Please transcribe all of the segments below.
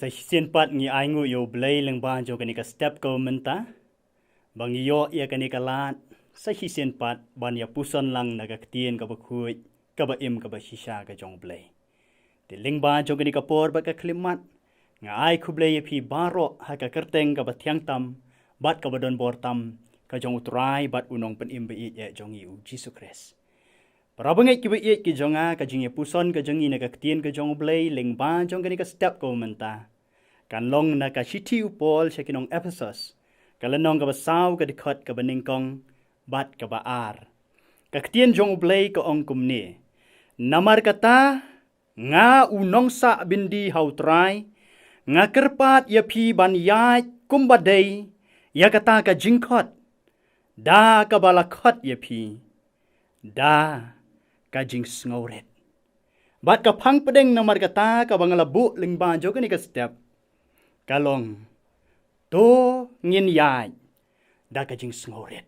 Sa hisin pat ngi aingu yo blay leng ban jo kanika step ko menta. Bang yo ia kanika lat. Sa hisin pat ban ya puson lang nagaktien ka bakhuy ka ba im ka ba shisha ka jong blay. Ti leng ban jo kanika por ba ka klimat. Nga ai ku blay pi baro ha ka kerteng ka ba tiang tam bat ka ba don bor tam ka jong utrai bat unong pen im ba i ya jong i u Jesus Christ. Para bangai ki bait ki jonga ka jing puson ka jongi na ka tien ka jong blay leng ban jong kani ka step ko menta kan long na ka shiti upol sa kinong Ephesus kalanong ka basaw ka dikot ka baningkong bat ka baar ka tien jong blay ka ong kumni namar kata nga unong sa bindi hautray nga kerpat ya pi ban yai kumbadai ya kata ka jingkot da ka balakot ya pi da kajing sngoret. Bat ka pang pedeng nomor kata ka bangalabu lingban jo kani ka step. Kalong to ngin yai da kajing sngoret.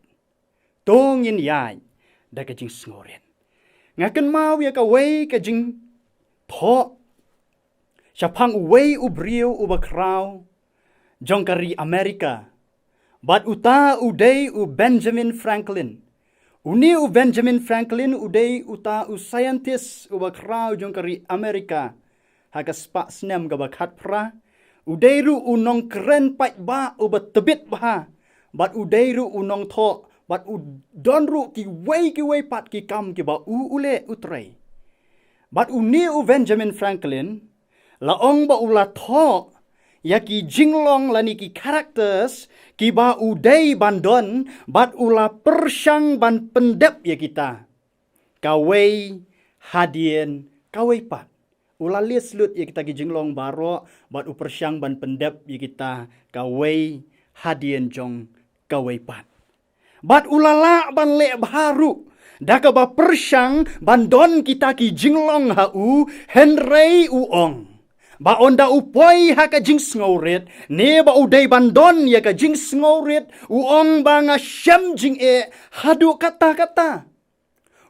To ngin yai da kajing sngoret. Ngakan mau ya ka wei kajing tho. Syapang wei ubriu ubakraw jong kari Amerika. Bat uta udai u Benjamin Franklin. Uni u Benjamin Franklin udai uta u scientist u bakraw jong kari Amerika haka spa snem ga bakat pra udai ru unong keren pat ba u batebit ba bat udai ru unong tho bat u don ru ki wei pat ki kam ki ba u ule utrai bat uni u Benjamin Franklin la ong ba ula tho ya ki jinglong lani ki characters ki ba udai bandon bat ula persyang ban pendep ya kita kawai hadien kawai pat ula lislut ya kita ki jinglong baro bat u persyang ban pendep ya kita kawai hadien jong kawai pat bat ulala ban le baru daka ba persyang bandon kita ki jinglong hau Henry uong ba onda upoi ha ka jing sngoret ne ba udai bandon ya ka jing sngoret uong ba nga syam jing e hadu kata-kata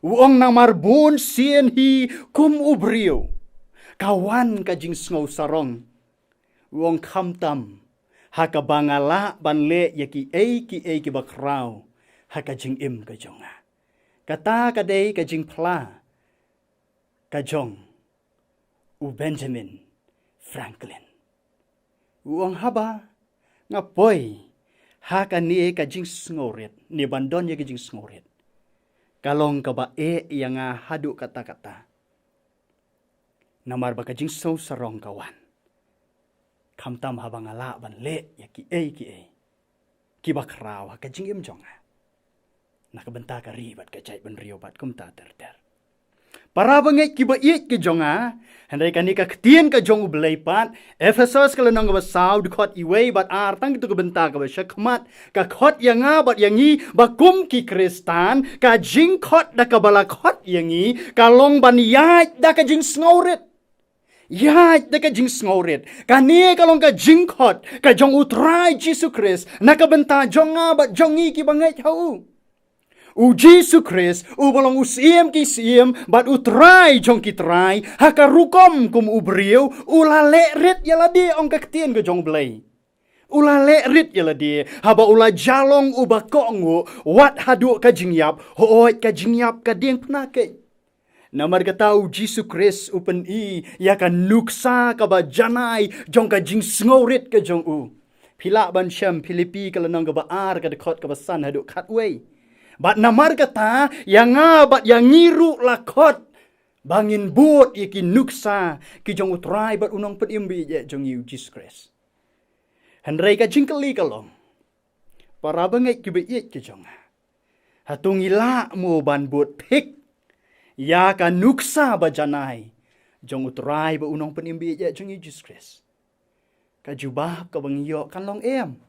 uong na marbun sien hi kum ubrio kawan ka jing sngo sarong uong kamtam ha ka bangala banle ya ki ki bakraw ha ka jing im ka jonga kata ka dei ka jing pla ka jong u Benjamin Franklin. Uang haba nga poy haka ni ka jing sngoret ni bandon ya ka jing sngoret. Kalong ka ba yang hadu kata-kata. Namar ba ka jing so sarong kawan. Kamtam haba nga la ban le ya ki Ki bakraw ka jing im jonga. Nakabenta ka ribat ka chay ban rio bat kum ta ter. Para bangai kiba ki jonga handai kani ka ktien ka jong ublaipat Ephesus kala nang basaw dikot iway bat artang itu kebenta ka syakmat ka khot yanga bat yangi bakum ki Kristan ka jing khot da ka balakot yangi kalong ban yai da ka jing sngoret yai da ka jing sngoret kani kalong ka jing khot ka jong utrai Jesus Christ nakabenta jonga bat jongi ki bangai hau u Jesus Christ, u balong usiem ki siem, bat utrai jong ki trai, haka rukom kum ubriu, ula le rit yala di ong kaktien ke jong blay. Ula le rit yala di, haba ula jalong u bakongu, wat hadu ka jingyap, hoot ka jingyap ka ding penake. Namar kata u Jesus Christ upen ya ka nuksa ka ba janai, jong ka jing sngorit ka jong u. Pila ban syam Filipi kalanang ka ba ar ka dekot ka ba san hadu katway. Bat namar kata yang bat yang ngiru lakot bangin buat iki nuksa ki jong utrai bat unong pet imbi je jong yu Jesus Christ. Handrai ka jingkeli kalong. Para bangai ki be ki jong. Hatung ila mo ban buat pik ya ka nuksa ba janai jong utrai ba unong pet imbi je jong yu Jesus Christ. Ka jubah ka bangyo kan long em.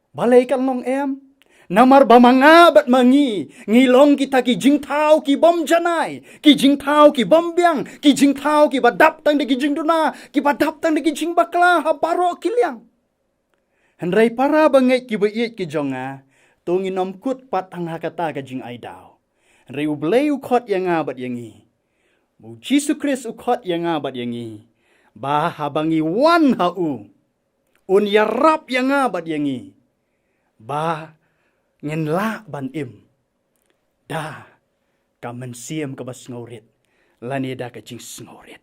Balai kan long em. Namar bamanga bat mangi ngilong kita ki jing tau ki bom janai ki jing tau ki bom biang ki jing tau ki badap tang de ki jing duna ki badap tang de ki jing bakla ha baro kiliang handrai para bangai ki bait ki jonga tungi nom kut pat ang hakata ka jing aidao handrai ublei ukot yang bat yangi mu Jesus Christ ukot yang bat yangi Ba habangi wan hau. Un yarap yang abad yangi. Ba ngenla ban im. Da ka mensiam ka bas ngorit. Lani da ka jing ngorit.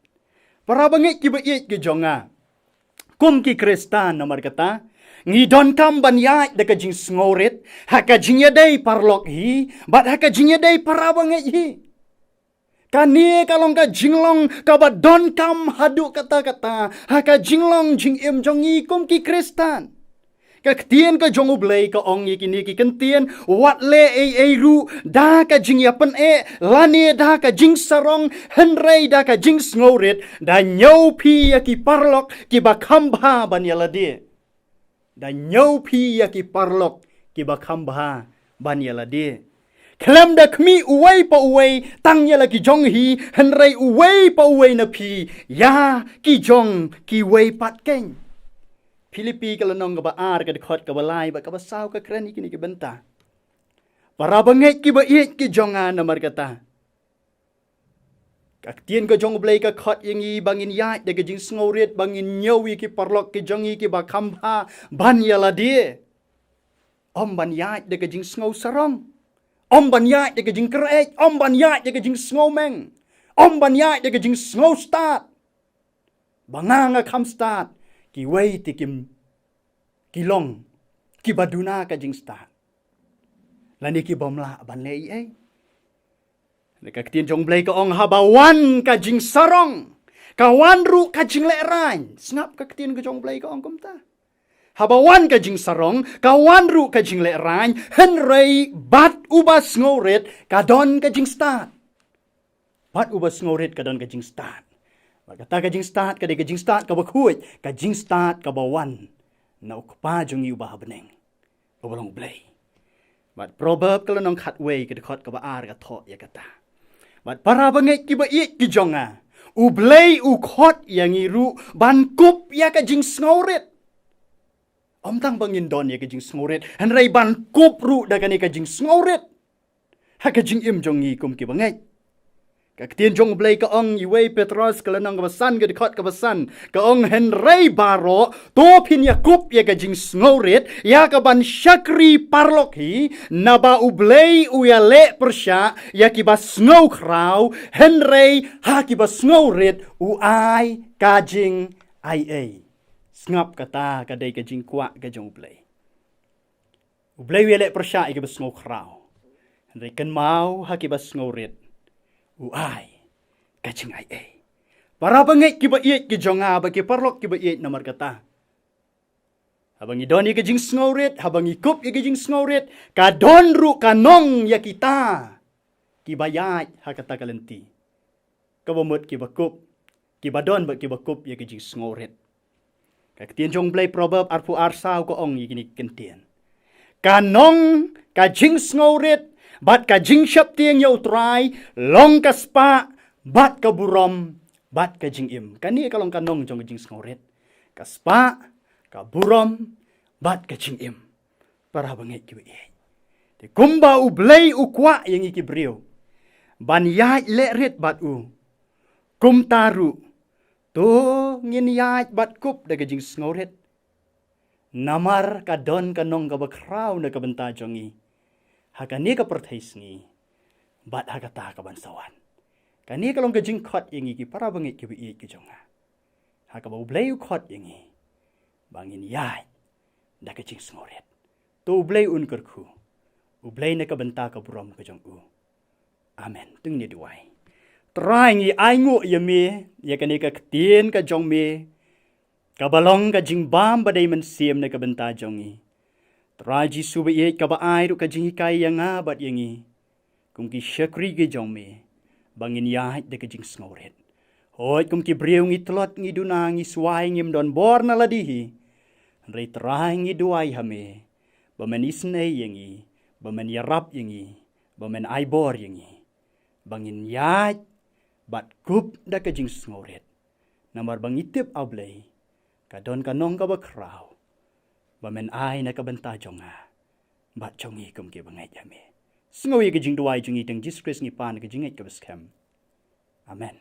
Para bangit ki bait ki jonga. Kum ki Kristan nomor kata. Ngidon kam ban yait da ka jing ngorit. Haka jing yadai parlok hi. Bat haka jing yadai para bangit hi. Kani kalong ka jinglong ka ba don kam hadu kata-kata. Haka jinglong jing im jongi kum ki Kristan. Ka ktien ka jong ublay ka ong kini ki kentien. Wat le ru da ka jing yapan lani da ka jing sarong. Henrei da ka jing ngorit. Da nyau pi ya ki parlok ki ba kambha ban yaladi. Da nyau pi ya ki parlok ki ba kambha ban yaladi. Kelam da kmi uway pa uway, tangya la ki jong hi, henrei uway pa uway na pi, ya ki jong ki way pat keng. Pilipi ka lanong ka ba ar ka dikot ka ba lai ba ka ba saw ka kren ikini ki benta. Para bangay ki ba iit ki jong na markata. Kaktien ka jong blay ka kot yung i bangin yait da ka jing sngorit bangin nyawi ki parlok ki jong i ki ba kambha ban yala di. Om ban yait da ka jing sngow sarong. Om ban yait de jing kreek, om ban yait de jing snowmeng. Om ban yait de jing snow start. Banganga kam start. Ki wei ti kim kilong. Ki baduna ka jing start. Lani ki bomla ban lei eh. Neka ktien jong blay ka ong habawan ka jing sarong. Kawan ru ka jing le rain. Snap ka ktien ka jong blay ka ong kumta. Habawan ka jing sarong, kawan ru ka jing le rain, henrei bat ubas ngorit, kadon ka jing start. Bat ubas ngorit, kadon ka jing start. Magkata ka jing start, ka jing start ka bakuit, ka jing start ka bawan, na ukpa jong iuba habeneng. Babalong blay. Bat proverb ka lanong katway, ka dekot ka baar ka to ya kata. Bat para bangay ki bait ki jonga, ublay ukot yang iru, bankup ya ka jing ngorit. Om tang bangin don ya kajing sngorit. Henrei ban kup ru da kani kajing sngorit. Ha kajing im jong ngi kum ki bangai. Ka ktien jong blay ka ong iway Petros ka lanang ka basan ka dikot ka basan. Ka ong henrei baro to pin ya kup ya kajing sngorit. Ya ka ban syakri parlok hi. Na ba ublay uya le persya. Ya ki ba snow kraw. Henrei ha ki ba sngorit uay kajing ay. Ngap kata kadai ka jing kwa ka jong ublay. Ublay wele persya iki bas ngok raw. Henry kan mau haki bas ngorit. Uay ka jing ay. Para bangay ki ba iit ki jonga ba ki parlok ki ba iit namar kata. Habang idon ka jing ngorit, habang ikup ka jing ngorit, kadon ru kanong ya kita. Ki bayat hakata kalenti. Kabamot ki bakup, ki badon ba ki bakup ya ki jing ngorit. Kaktien jong blay proverb arpu arsaw ko ong yikini kentien. Kanong kajing ngorit, bat kajing syap tiang yaw try, long kaspa, bat kaburom, bat kajing im. Kani kalong kanong jong kajing ngorit. Kaspa, kaburom, bat kajing im. Para bangit kiwi. Di kumba ublay ukwa yang ikibriw. Ban yait lerit bat u. Kumtaru. To ngin yait bat kup da kajing ngorit. Namar kadon kanong kabakraw na kabanta jongi. Hakani ka pertais ngi. Bat hakata kabansawan. Kani kalong kajing kot yang iki para bangit kiwi ki jonga. Hakaba ublay kot yang i. Bangin yait da kajing ngorit. To ublay unkerku. Ublay na kabanta kaburom kajong u. Amen. Tung ni duway. Try ngi aingo yame, ya kani ka ktien ka jong me, kabalong ka jingbam baday man siem na kabanta jongi. Try ji subayet ka baay ru ka jingikay yang abat yangi, kung ki syakri ka jong me, bangin yahit da ka jing ngorit. Hoy kung ki brew ngi tlot ngi duna ngi suway ngim don bor na ladihi, ray try ngi duway hame, bamanis na yangi, baman yarap yangi, baman aybor yangi, bangin yahit, bat kup da ka jing ngorit. Namar bangitip ablay. Kadon kanong ka bakraw. Bamen ay na kabanta jonga. Bat jongi kum ki bangay yame. Sngoy ka jing duway jing itang Jesus Christ ngi pan ka jingit ka baskem. Amen.